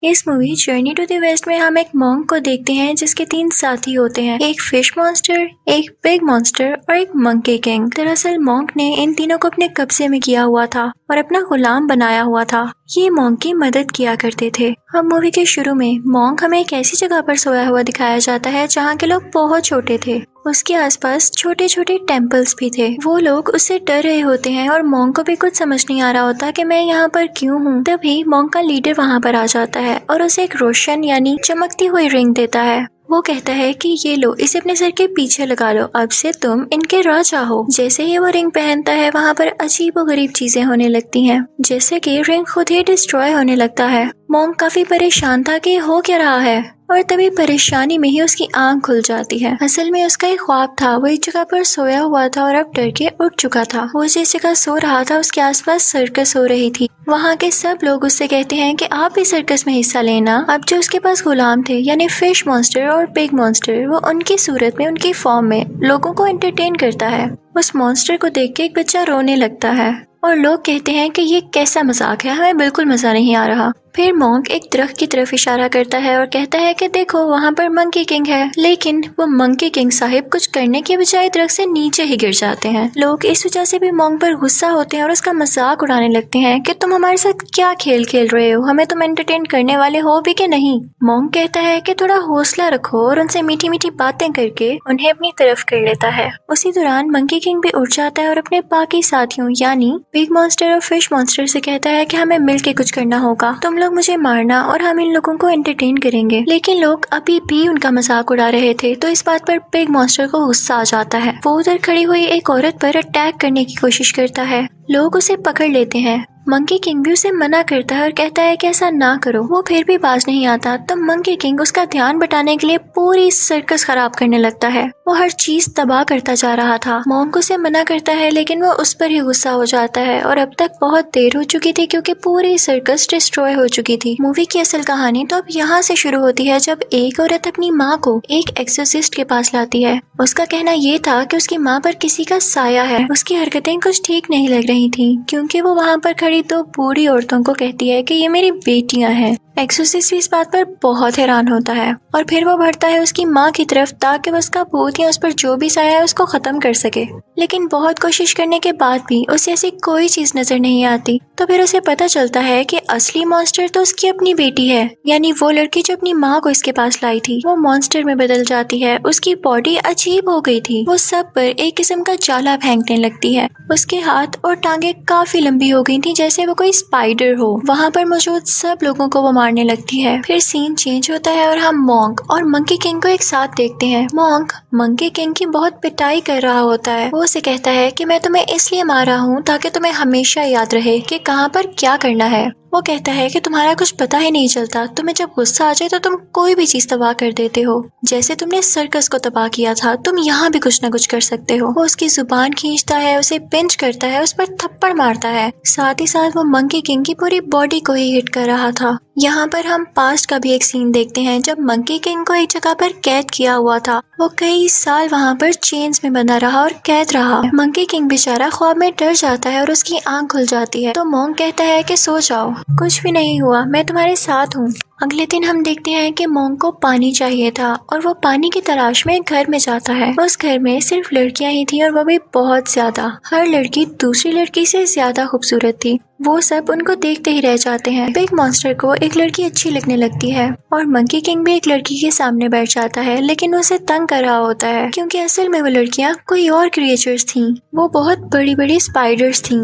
इस movie journey to the west में हम एक मॉन्क को देखते हैं जिसके 3 साथी होते हैं, एक फिश मॉन्स्टर, एक पिग मॉन्स्टर और एक मंकी किंग। दरअसल मॉन्क ने इन तीनों को अपने कब्जे में किया हुआ था और अपना गुलाम बनाया हुआ था। ये मॉन्क की मदद किया करते थे। अब मूवी के शुरू में मॉन्क हमें एक ऐसी जगह पर सोया हुआ दिखाया जाता है जहाँ के लोग बहुत छोटे थे। उसके आसपास छोटे छोटे टेम्पल्स भी थे। वो लोग उससे डर रहे होते हैं और मॉन्क को भी कुछ समझ नहीं आ रहा होता कि मैं यहाँ पर क्यों हूँ। तभी मॉन्क का लीडर वहाँ पर आ जाता है और उसे एक रोशन यानी चमकती हुई रिंग देता है। वो कहता है कि ये लो, इसे अपने सर के पीछे लगा लो, अब से तुम इनके राजा हो। जैसे ही वो रिंग पहनता है वहाँ पर अजीबोगरीब चीजें होने लगती हैं, जैसे कि रिंग खुद ही डिस्ट्रॉय होने लगता है। मॉन्क काफी परेशान था कि हो क्या रहा है और तभी परेशानी में ही उसकी आंख खुल जाती है। असल में उसका एक ख्वाब था। वो एक जगह पर सोया हुआ था और अब डर के उठ चुका था। वो जिस जगह सो रहा था उसके आसपास सर्कस हो रही थी। वहाँ के सब लोग उससे कहते हैं कि आप भी सर्कस में हिस्सा लेना। अब जो उसके पास गुलाम थे यानी फिश मॉन्स्टर और पिग मॉन्स्टर, वो उनकी सूरत में, उनकी फॉर्म में लोगों को एंटरटेन करता है। उस मॉन्स्टर को देख के एक बच्चा रोने लगता है और लोग कहते हैं कि ये कैसा मजाक है, हमें बिल्कुल मजा नहीं आ रहा। फिर मॉन्क एक दरख्त की तरफ इशारा करता है और कहता है कि देखो वहाँ पर मंकी किंग है। लेकिन वो मंकी किंग साहिब कुछ करने के बजाय दरख्त से नीचे ही गिर जाते हैं। लोग इस वजह से भी मॉन्क पर गुस्सा होते हैं और उसका मजाक उड़ाने लगते हैं कि तुम हमारे साथ क्या खेल खेल रहे हो, हमें तुम एंटरटेन करने वाले हो भी कि नहीं। मॉन्क कहता है कि थोड़ा हौसला रखो और उनसे मीठी मीठी बातें करके उन्हें अपनी तरफ कर लेता है। उसी दौरान मंकी किंग भी उठ जाता है और अपने बाकी साथियों यानी पिग मॉन्स्टर और फिश मॉन्स्टर से कहता है कि हमें मिलके कुछ करना होगा, तुम लोग मुझे मारना और हम इन लोगों को एंटरटेन करेंगे। लेकिन लोग अभी भी उनका मजाक उड़ा रहे थे तो इस बात पर पिग मॉन्स्टर को गुस्सा आ जाता है। वो उधर खड़ी हुई एक औरत पर अटैक करने की कोशिश करता है। लोग उसे पकड़ लेते हैं। मंकी किंग भी उसे मना करता है और कहता है कि ऐसा ना करो। वो फिर भी बाज नहीं आता तब मंकी किंग उसका ध्यान बटाने के लिए पूरी सर्कस खराब करने लगता है। वो हर चीज तबाह करता जा रहा था। मॉन्क उसे मना करता है लेकिन वो उस पर ही गुस्सा हो जाता है और अब तक बहुत देर हो चुकी थी क्योंकि पूरी सर्कस डिस्ट्रॉय हो चुकी थी। मूवी की असल कहानी तो अब यहाँ से शुरू होती है जब एक औरत अपनी माँ को एक एक्सोर्सिस्ट के पास लाती है। उसका कहना ये था कि उसकी माँ पर किसी का साया है। उसकी हरकतें कुछ ठीक नहीं लग रही थी क्योंकि वो वहाँ पर खड़ी तो बूढ़ी औरतों को कहती है कि ये मेरी बेटियां हैं। एक्सोर्सिस्ट भी इस बात पर बहुत हैरान होता है और फिर वो बढ़ता है उसकी माँ की तरफ ताकि वो उसका भूत या उस पर जो भी साया है उसको खत्म कर सके। लेकिन बहुत कोशिश करने के बाद भी उसे ऐसी कोई चीज नजर नहीं आती। तो फिर उसे पता चलता है कि असली मॉन्स्टर तो उसकी अपनी बेटी है, यानी वो लड़की जो अपनी माँ को इसके पास लाई थी वो मॉन्स्टर में बदल जाती है। उसकी बॉडी अजीब हो गई थी। वो सब पर एक किस्म का जाला फेंकने लगती है। उसके हाथ और टांगे काफी लंबी हो गई थी जैसे वो कोई स्पाइडर हो। वहाँ पर मौजूद सब लोगों को वो मारने लगती है। फिर सीन चेंज होता है और हम मॉन्क और मंकी किंग को एक साथ देखते हैं। मॉन्क मंकी किंग की बहुत पिटाई कर रहा होता है। वो उसे कहता है कि मैं तुम्हें इसलिए मार रहा हूँ ताकि तुम्हें हमेशा याद रहे कि कहाँ पर क्या करना है। वो कहता है कि तुम्हारा कुछ पता ही नहीं चलता, तुम्हें जब गुस्सा आ जाए तो तुम कोई भी चीज तबाह कर देते हो। जैसे तुमने सर्कस को तबाह किया था, तुम यहाँ भी कुछ न कुछ कर सकते हो। वो उसकी जुबान खींचता है, उसे पिंच करता है, उस पर थप्पड़ मारता है। साथ ही साथ वो मंकी किंग की पूरी बॉडी को ही हिट कर रहा था। यहाँ पर हम पास्ट का भी एक सीन देखते हैं जब मंकी किंग को एक जगह पर कैद किया हुआ था। वो कई साल वहाँ पर चेन्स में बंधा रहा और कैद रहा। मंकी किंग बेचारा ख्वाब में डर जाता है और उसकी आंख खुल जाती है। तो मॉन्क कहता है कि सो जाओ, कुछ भी नहीं हुआ, मैं तुम्हारे साथ हूँ। अगले दिन हम देखते हैं कि मॉन्क को पानी चाहिए था और वो पानी की तलाश में एक घर में जाता है। उस घर में सिर्फ लड़कियां ही थी और वो भी बहुत ज्यादा। हर लड़की दूसरी लड़की से ज्यादा खूबसूरत थी। वो सब उनको देखते ही रह जाते हैं। बिग मॉन्स्टर को एक लड़की अच्छी लगने लगती है और मंकी किंग भी एक लड़की के सामने बैठ जाता है, लेकिन उसे तंग कर रहा होता है क्योंकि असल में वो लड़कियां कोई और क्रिएचर्स थीं। वो बहुत बड़ी बड़ी स्पाइडर्स थीं।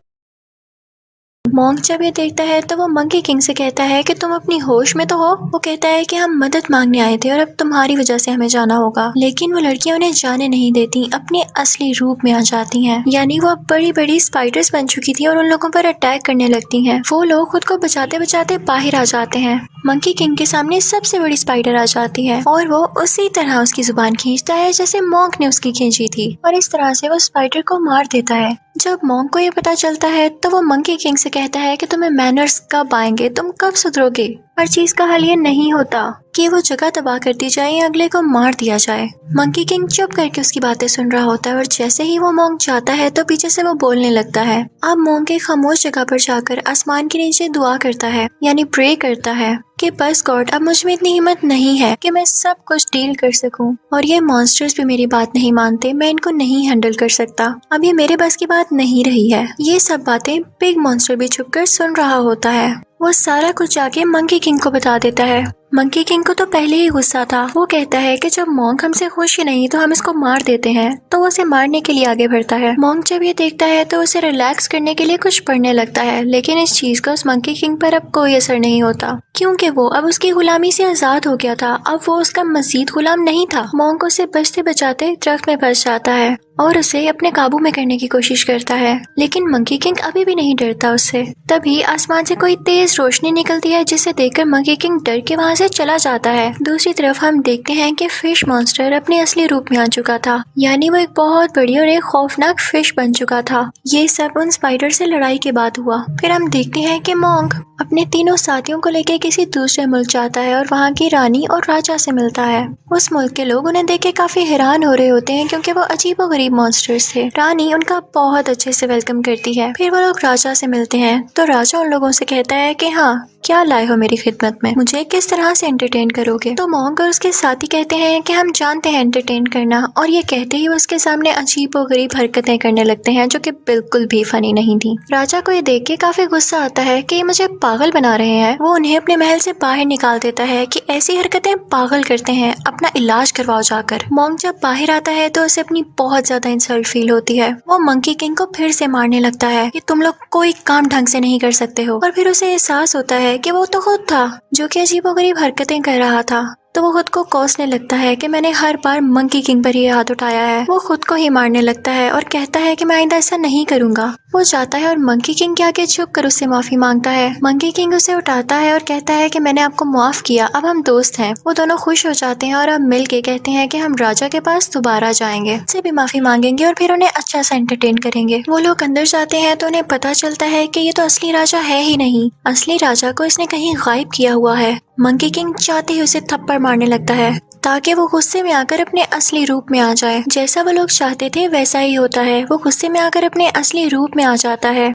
मॉन्क जब ये देखता है तो वो मंकी किंग से कहता है कि तुम अपनी होश में तो हो। वो कहता है कि हम मदद मांगने आए थे और अब तुम्हारी वजह से हमें जाना होगा। लेकिन वो लड़कियां उन्हें जाने नहीं देती, अपने असली रूप में आ जाती हैं। यानी वो अब बड़ी बड़ी स्पाइडर्स बन चुकी थी और उन लोगों पर अटैक करने लगती हैं। वो लोग खुद को बचाते बचाते बाहर आ जाते हैं। मंकी किंग के सामने सबसे बड़ी स्पाइडर आ जाती है और वो उसी तरह उसकी जुबान खींचता है जैसे मॉन्क ने उसकी खींची थी और इस तरह से वो स्पाइडर को मार देता है। जब मॉन्क को ये पता चलता है तो वो मंकी किंग से कहता है कि तुम्हें मैनर्स कब आएंगे, तुम कब सुधरोगे। हर चीज का हल ये नहीं होता। कि वो जगह तबाह कर दी जाए या अगले को मार दिया जाए। मंकी किंग चुप करके उसकी बातें सुन रहा होता है और जैसे ही वो मोंग जाता है तो पीछे से वो बोलने लगता है। अब मोंग एक खामोश जगह पर जाकर आसमान के नीचे दुआ करता है, यानी प्रे करता है कि बस गॉड, अब मुझ में इतनी हिम्मत नहीं है कि मैं सब कुछ डील कर सकूं, और ये मॉन्स्टर्स भी मेरी बात नहीं मानते, मैं इनको नहीं हैंडल कर सकता, अब ये मेरे बस की बात नहीं रही है। ये सब बातें बिग मॉन्स्टर भी छुपकर सुन रहा होता है। वो सारा कुछ जाके मंकी किंग को बता देता है। मंकी किंग को तो पहले ही गुस्सा था। वो कहता है कि जब मोंग हमसे खुश ही नहीं तो हम इसको मार देते हैं, तो वो उसे मारने के लिए आगे बढ़ता है। मोंग जब ये देखता है तो उसे रिलैक्स करने के लिए कुछ पढ़ने लगता है, लेकिन इस चीज का उस मंकी किंग पर अब कोई असर नहीं होता, क्योंकि वो अब उसकी गुलामी से आजाद हो गया था। अब वो उसका मजीद गुलाम नहीं था। मोंग उसे बचते बचाते दरख्त में फंस जाता है और उसे अपने काबू में करने की कोशिश करता है, लेकिन मंकी किंग अभी भी नहीं डरता उससे। तभी आसमान से कोई तेज रोशनी निकलती है, जिसे देखकर मंकी किंग डर के वहाँ से चला जाता है। दूसरी तरफ हम देखते हैं कि फिश मॉन्स्टर अपने असली रूप में आ चुका था, यानी वो एक बहुत बड़ी और एक खौफनाक फिश बन चुका था। ये सब उन स्पाइडर से लड़ाई के बाद हुआ। फिर हम देखते हैं कि मोंग अपने तीनों साथियों को लेकर किसी दूसरे मुल्क जाता है और वहाँ की रानी और राजा से मिलता है। उस मुल्क के लोग उन्हें देख के काफी हैरान हो रहे होते हैं, क्योंकि वो अजीबोगरीब मॉन्स्टर्स थे। रानी उनका बहुत अच्छे से वेलकम करती है। फिर वो लोग राजा से मिलते हैं तो राजा उन लोगों से कहता है कि हाँ, क्या लाए हो मेरी खिदमत में, मुझे किस तरह से एंटरटेन करोगे। तो मोंग और उसके साथी कहते हैं कि हम जानते हैं एंटरटेन करना, और ये कहते ही वो उसके सामने अजीबोगरीब हरकतें करने लगते हैं जो कि बिल्कुल भी फनी नहीं थी। राजा को ये देख के काफी गुस्सा आता है कि मुझे पागल बना रहे हैं। वो उन्हें अपने महल से बाहर निकाल देता है कि ऐसी हरकतें पागल करते हैं, अपना इलाज करवाओ जाकर। मोंग जब बाहर आता है तो उसे अपनी बहुत ज्यादा इंसल्ट फील होती है। वो मंकी किंग को फिर से मारने लगता है कि तुम लोग कोई काम ढंग से नहीं कर सकते हो, और फिर उसे एहसास होता है कि वो तो खुद था जो कि अजीबोगरीब हरकतें कर रहा था। तो वो खुद को कोसने लगता है कि मैंने हर बार मंकी किंग पर ही हाथ उठाया है। वो खुद को ही मारने लगता है और कहता है कि मैं आइंदा ऐसा नहीं करूंगा। वो जाता है और मंकी किंग के आगे झुक कर उससे माफी मांगता है। मंकी किंग उसे उठाता है और कहता है कि मैंने आपको माफ किया, अब हम दोस्त हैं। वो दोनों खुश हो जाते हैं और अब मिल के कहते हैं कि हम राजा के पास दोबारा जाएंगे, उससे भी माफी मांगेंगे और फिर उन्हें अच्छा सा एंटरटेन करेंगे। वो लोग अंदर जाते हैं तो उन्हें पता चलता है कि ये तो असली राजा है ही नहीं, असली राजा को इसने कहीं गायब किया हुआ है। मंकी किंग चाहते ही उसे थप्पड़ मारने लगता है ताकि वो गुस्से में आकर अपने असली रूप में आ जाए। जैसा वो लोग चाहते थे वैसा ही होता है, वो गुस्से में आकर अपने असली रूप में आ जाता है।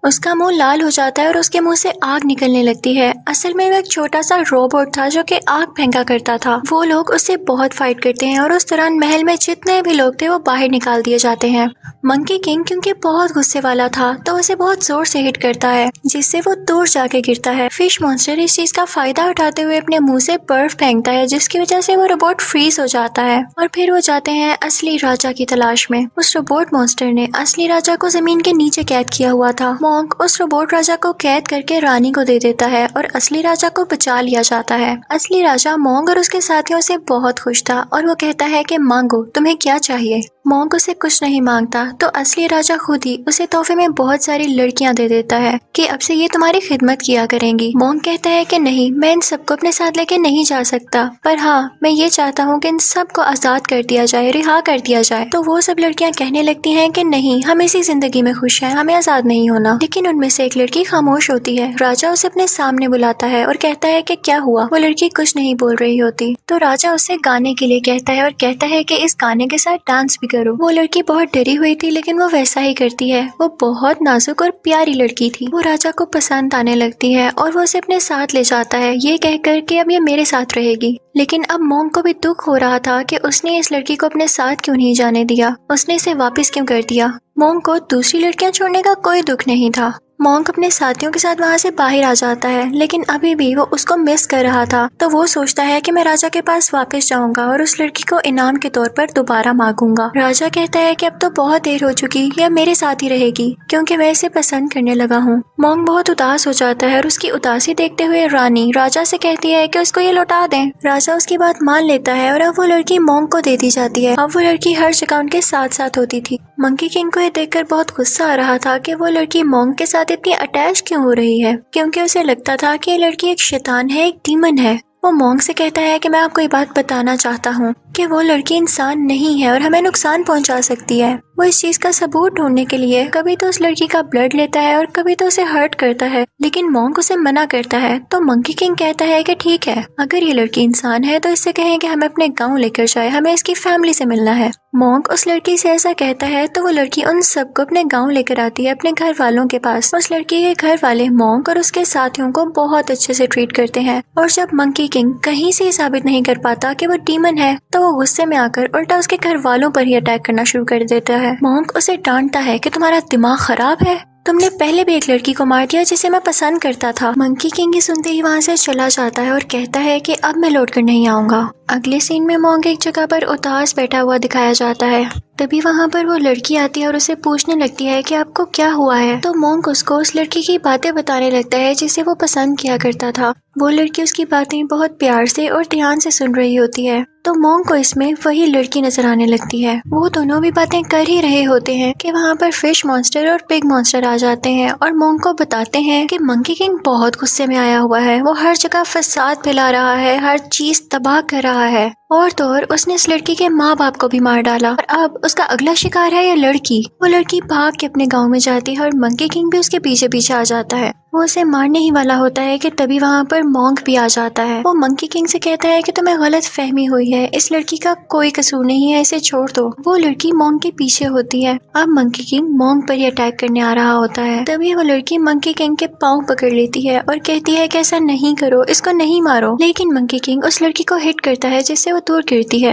उसका मुंह लाल हो जाता है और उसके मुंह से आग निकलने लगती है। असल में वो एक छोटा सा रोबोट था जो कि आग फेंका करता था। वो लोग उससे बहुत फाइट करते हैं और उस दौरान महल में जितने भी लोग थे वो बाहर निकाल दिए जाते हैं। मंकी किंग क्योंकि बहुत गुस्से वाला था तो उसे बहुत जोर से हिट करता है, जिससे वो दूर जाके गिरता है। फिश मॉन्स्टर इस चीज का फायदा उठाते हुए अपने मुंह से बर्फ फेंकता है, जिसकी वजह से वो रोबोट फ्रीज हो जाता है। और फिर वो जाते हैं असली राजा की तलाश में। उस रोबोट मॉन्स्टर ने असली राजा को जमीन के नीचे कैद किया हुआ था। मोंग उस रोबोट राजा को कैद करके रानी को दे देता है और असली राजा को बचा लिया जाता है। असली राजा मोंग और उसके साथियों से बहुत खुश था और वो कहता है कि मांगो, तुम्हें क्या चाहिए। मोंग उसे कुछ नहीं मांगता तो असली राजा खुद ही उसे तोहफे में बहुत सारी लड़कियां दे देता है कि अब से ये तुम्हारी खिदमत किया करेंगी। मोंग कहता है कि नहीं, मैं इन सबको अपने साथ लेके नहीं जा सकता, पर हाँ, मैं ये चाहता हूँ कि इन सबको आजाद कर दिया जाए, रिहा कर दिया जाए। तो वो सब लड़कियां कहने लगती हैं कि नहीं, हम इसी जिंदगी में खुश हैं, हमें आजाद नहीं होना। लेकिन उनमें से एक लड़की खामोश होती है। राजा उसे अपने सामने बुलाता है और कहता है कि क्या हुआ। वो लड़की कुछ नहीं बोल रही होती तो राजा उसे गाने के लिए कहता है और कहता है कि इस गाने के साथ डांस भी करो। वो लड़की बहुत डरी हुई थी लेकिन वो वैसा ही करती है। वो बहुत नाजुक और प्यारी लड़की थी। वो राजा को पसंद आने लगती है और वो उसे अपने साथ ले जाता है, ये कहकर कि अब ये मेरे साथ रहेगी। लेकिन अब मोंग को भी दुख हो रहा था कि उसने इस लड़की को अपने साथ क्यों नहीं जाने दिया, उसने इसे वापस क्यों कर दिया। मोंग को दूसरी लड़कियां छोड़ने का कोई दुख नहीं था। मोंग अपने साथियों के साथ वहाँ से बाहर आ जाता है, लेकिन अभी भी वो उसको मिस कर रहा था। तो वो सोचता है कि मैं राजा के पास वापस जाऊंगा और उस लड़की को इनाम के तौर पर दोबारा मांगूंगा। राजा कहता है कि अब तो बहुत देर हो चुकी, ये मेरे साथ ही रहेगी क्योंकि मैं इसे पसंद करने लगा हूँ। मोंग बहुत उदास हो जाता है और उसकी उदासी देखते हुए रानी राजा से कहती है कि उसको ये लौटा दें। राजा उसकी बात मान लेता है और अब वो लड़की मोंग को दे दी जाती है। अब वो लड़की हर जगह उनके साथ साथ होती थी। मंकी किंग को ये देखकर बहुत गुस्सा आ रहा था कि वो लड़की मोंग के साथ इतनी अटैच क्यों हो रही है, क्योंकि उसे लगता था कि ये लड़की एक शैतान है, एक डीमन है। वो मोंग से कहता है कि मैं आपको ये बात बताना चाहता हूँ कि वो लड़की इंसान नहीं है और हमें नुकसान पहुंचा सकती है। वो इस चीज का सबूत ढूंढने के लिए कभी तो उस लड़की का ब्लड लेता है और कभी तो उसे हर्ट करता है, लेकिन मॉन्क उसे मना करता है। तो मंकी किंग कहता है कि ठीक है, अगर ये लड़की इंसान है तो इससे कहें कि हमें अपने गाँव लेकर जाए, हमें इसकी फैमिली से मिलना है। मॉन्क उस लड़की से ऐसा कहता है तो वो लड़की उन सबको अपने गांव लेकर आती है, अपने घर वालों के पास। उस लड़की के घर वाले मॉन्क और उसके साथियों को बहुत अच्छे से ट्रीट करते हैं और जब मंकी किंग कहीं से साबित नहीं कर पाता कि वो डीमन है तो वो गुस्से में आकर उल्टा उसके घर वालों पर ही अटैक करना शुरू कर देता है। मॉन्क उसे डांटता है कि तुम्हारा दिमाग खराब है, तुमने पहले भी एक लड़की को मार दिया जिसे मैं पसंद करता था। मंकी किंग ही सुनते ही वहाँ से चला जाता है और कहता है कि अब मैं लौट कर नहीं आऊंगा। अगले सीन में मॉन्क एक जगह पर उदास बैठा हुआ दिखाया जाता है। तभी वहाँ पर वो लड़की आती है और उसे पूछने लगती है कि आपको क्या हुआ है। तो मॉन्क उसको उस लड़की की बातें बताने लगता है जिसे वो पसंद किया करता था। वो लड़की उसकी बातें बहुत प्यार से और ध्यान से सुन रही होती है तो मॉन्क को इसमें वही लड़की नजर आने लगती है। वो दोनों भी बातें कर ही रहे होते हैं कि वहाँ पर फिश मॉन्स्टर और पिग मॉन्स्टर आ जाते हैं और मॉन्क को बताते हैं कि मंकी किंग बहुत गुस्से में आया हुआ है, वो हर जगह फसाद फैला रहा है, हर चीज तबाह कर रहा है और तो और उसने इस लड़की के माँ बाप को भी मार डाला और अब उसका अगला शिकार है ये लड़की। वो लड़की भाग के अपने गांव में जाती है और मंकी किंग भी उसके पीछे पीछे आ जाता है। वो उसे मारने ही वाला होता है कि तभी वहाँ पर मॉन्क भी आ जाता है। वो मंकी किंग से कहता है कि तुम्हें गलत फहमी हुई है, इस लड़की का कोई कसूर नहीं है, इसे छोड़ दो। वो लड़की मॉन्क के पीछे होती है। अब मंकी किंग मॉन्क पर ही अटैक करने आ रहा होता है। तभी वो लड़की मंकी किंग के पाँव पकड़ लेती है और कहती है कि ऐसा नहीं करो, इसको नहीं मारो। लेकिन मंकी किंग उस लड़की को हिट करता है जिससे वो दूर गिरती है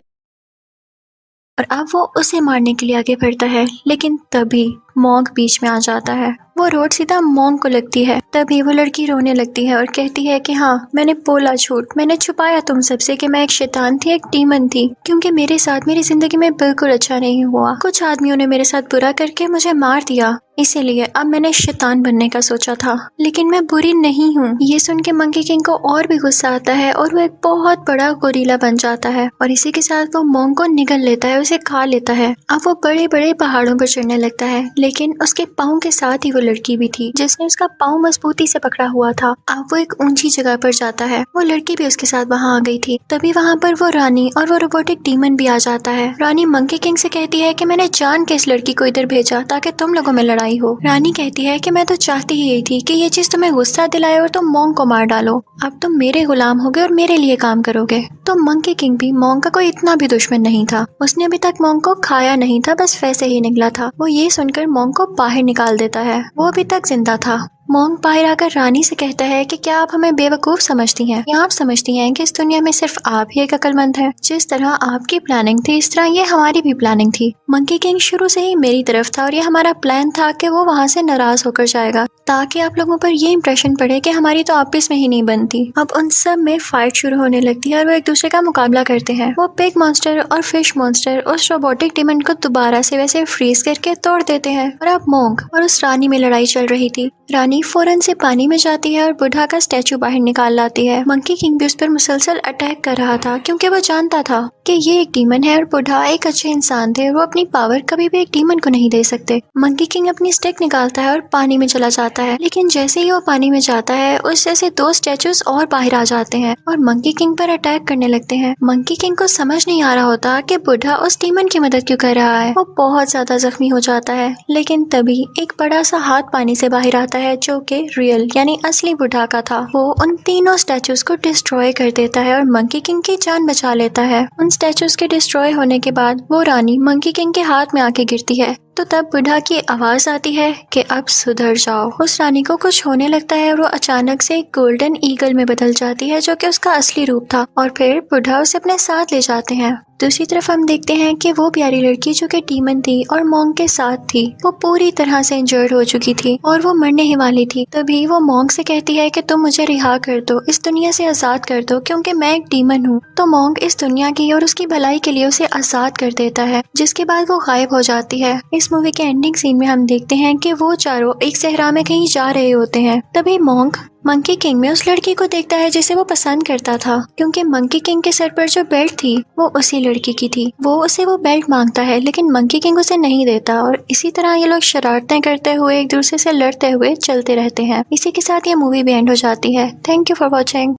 और अब वो उसे मारने के लिए आगे बढ़ता है, लेकिन तभी मॉन्क बीच में आ जाता है। वो रोड सीधा मॉन्क को लगती है। तभी वो लड़की रोने लगती है और कहती है कि हाँ, मैंने बोला झूठ, मैंने छुपाया तुम सबसे कि मैं एक शैतान थी, एक डीमन थी, क्योंकि मेरे साथ मेरी जिंदगी में बिल्कुल अच्छा नहीं हुआ। कुछ आदमियों ने मेरे साथ बुरा करके मुझे मार दिया, इसीलिए अब मैंने शैतान बनने का सोचा था, लेकिन मैं बुरी नहीं हूँ। ये सुन के मंकी किंग को और भी गुस्सा आता है और वो एक बहुत बड़ा गोरिल्ला बन जाता है और इसी के साथ वो मॉन्क को निगल लेता है, उसे खा लेता है। अब वो बड़े बड़े पहाड़ों पर चढ़ने लगता है, लेकिन उसके पाँव के साथ ही वो लड़की भी थी जिसने उसका पाँव मजबूती से पकड़ा हुआ था। अब वो एक ऊंची जगह पर जाता है, वो लड़की भी उसके साथ वहाँ आ गई थी। तभी वहाँ पर वो रानी और वो रोबोटिक डीमन भी आ जाता है। रानी मंकी किंग से कहती है कि मैंने जान के इस लड़की को इधर भेजा ताकि तुम लोगों में लड़ाई हो। रानी कहती है कि मैं तो चाहती ही यही थी कि ये चीज तुम्हें गुस्सा दिलाए और तुम मॉन्क को मार डालो। अब तुम मेरे गुलाम होगे और मेरे लिए काम करोगे। तो मंकी किंग भी मॉन्क का कोई इतना भी दुश्मन नहीं था, उसने अभी तक मॉन्क को खाया नहीं था, बस वैसे ही निकला था। वो ये सुनकर मॉन्क को बाहर निकाल देता है, वो अभी तक जिंदा था। मॉन्क बाहर आकर रानी से कहता है कि क्या आप हमें बेवकूफ समझती हैं या आप समझती हैं कि इस दुनिया में सिर्फ आप ही एक अक्लमंद है। जिस तरह आपकी प्लानिंग थी इस तरह ये हमारी भी प्लानिंग थी। मंकी किंग शुरू से ही मेरी तरफ था और ये हमारा प्लान था कि वो वहाँ से नाराज होकर जाएगा ताकि आप लोगों पर ये इम्प्रेशन पड़े कि हमारी तो आपस में ही नहीं बनती। अब उन सब में फाइट शुरू होने लगती है और वो एक दूसरे का मुकाबला करते हैं। वो पिग मॉन्स्टर और फिश मॉन्स्टर उस रोबोटिक डीमन को दोबारा से वैसे फ्रीज करके तोड़ देते हैं और अब मॉन्क और उस रानी में लड़ाई चल रही थी। रानी फौरन से पानी में जाती है और बुढ़ा का स्टैचू बाहर निकाल लाती है। मंकी किंग भी उस पर मुसलसल अटैक कर रहा था क्योंकि वो जानता था कि ये एक डीमन है और बुढ़ा एक अच्छे इंसान थे और वो अपनी पावर कभी भी एक डीमन को नहीं दे सकते। मंकी किंग अपनी स्टिक निकालता है और पानी में चला जाता है, लेकिन जैसे ही वो पानी में जाता है उस जैसे दो स्टैचूज और बाहर आ जाते हैं और मंकी किंग पर अटैक करने लगते हैं। मंकी किंग को समझ नहीं आ रहा होता कि बुढ़ा उस डीमन की मदद क्यों कर रहा है। वो बहुत ज्यादा जख्मी हो जाता है, लेकिन तभी एक बड़ा सा हाथ पानी से बाहर आता है जो कि रियल यानी असली बुढ़ा का था। वो उन तीनों स्टैचूज को डिस्ट्रॉय कर देता है और मंकी किंग की जान बचा लेता है। उन स्टैचूज के डिस्ट्रॉय होने के बाद वो रानी मंकी किंग के हाथ में आके गिरती है तो तब बुढ़ा की आवाज आती है कि अब सुधर जाओ। उस रानी को कुछ होने लगता है और वो अचानक से एक गोल्डन ईगल में बदल जाती है जो कि उसका असली रूप था और फिर बुढ़ा उसे अपने साथ ले जाते हैं। दूसरी तरफ हम देखते हैं कि वो प्यारी लड़की जो कि डीमन थी और मॉन्क के साथ थी वो पूरी तरह से इंजर्ड हो चुकी थी और वो मरने ही वाली थी। तभी वो मॉन्क से कहती है कि तुम मुझे रिहा कर दो, इस दुनिया से आजाद कर दो क्योंकि मैं एक डीमन हूँ। तो मॉन्क इस दुनिया की और उसकी भलाई के लिए उसे आजाद कर देता है, जिसके बाद वो गायब हो जाती है। इस मूवी के एंडिंग सीन में हम देखते हैं कि वो चारों एक सहरा में कहीं जा रहे होते हैं। तभी मॉन्क मंकी किंग में उस लड़की को देखता है जिसे वो पसंद करता था, क्योंकि मंकी किंग के सर पर जो बेल्ट थी वो उसी लड़की की थी। वो उसे वो बेल्ट मांगता है लेकिन मंकी किंग उसे नहीं देता और इसी तरह ये लोग शरारतें करते हुए एक दूसरे से लड़ते हुए चलते रहते हैं। इसी के साथ ये मूवी भी एंड हो जाती है। Thank you for watching.